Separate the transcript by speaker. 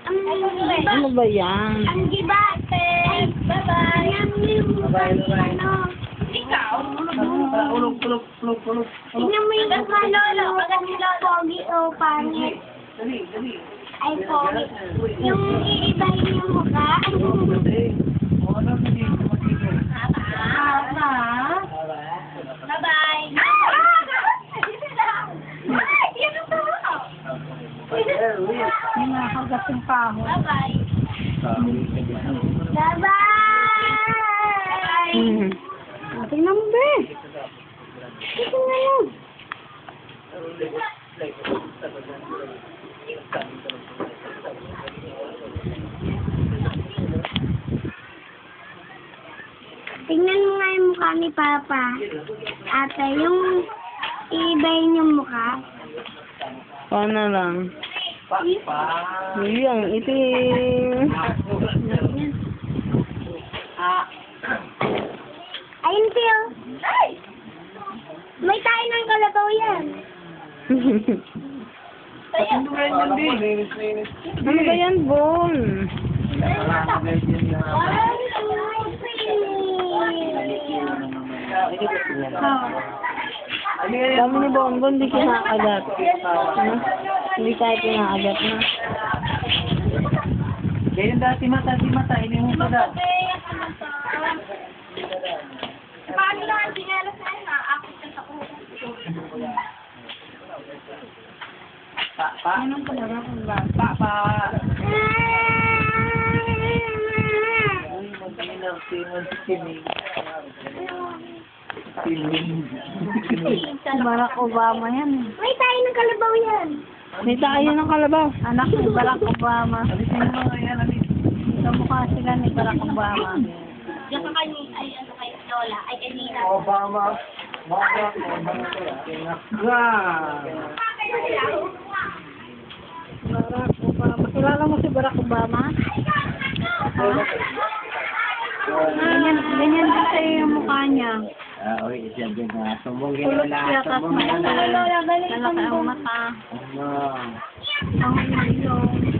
Speaker 1: Ano ba yan?
Speaker 2: Ang gibate. Bye-bye. Ano? Ikaw?
Speaker 3: Ulog.
Speaker 2: Tingnan mo yung mukha, Lolo. Pogi o pangit.
Speaker 3: Dali.
Speaker 2: Ay, pogi. Yung iibahin yung mukha. Bye-bye.
Speaker 1: Yung nakagat yung paho.
Speaker 2: Bye-bye. Bye-bye.
Speaker 1: Tingnan mo, be.
Speaker 2: Tingnan mo. Tingnan mo nga yung mukha ni Papa. Ate, yung iibahin yung mukha.
Speaker 1: Paano lang? Yung itim.
Speaker 2: Ayun, Phil. May tayo ng kalabaw yan.
Speaker 1: Ano ba yan, Bon? Dami ni Bonbon, hindi kinakagat. Ano? Hindi tayo kinakagat na.
Speaker 3: Ganyan dati mata, hindi mo pa daw.
Speaker 2: Paano lang ang sinalas na yun? Akit ka sa ulo.
Speaker 1: Anong talaga kung ba?
Speaker 3: Uy, mag-inaw, Timing.
Speaker 1: Barack Obama yan.
Speaker 2: May tayo ng kalabaw yan.
Speaker 1: May tayo ng kalabaw.
Speaker 4: Anak ni Barack Obama.
Speaker 3: Alisin mo mga yan,
Speaker 4: Kamukha sila ni Barack Obama.
Speaker 2: Diyan ka kay, kay Lola. Ay, kay Nina.
Speaker 3: Obama.
Speaker 4: Barack Obama. Kilala mo si Barack Obama? Ganyan kasi yung mukha niya.
Speaker 3: Uy, siya din na. Sumbongin
Speaker 4: Kulot siya, tapos may
Speaker 2: Lola, galing
Speaker 4: malaki ang mata.
Speaker 3: Ano?
Speaker 4: Ang ilong.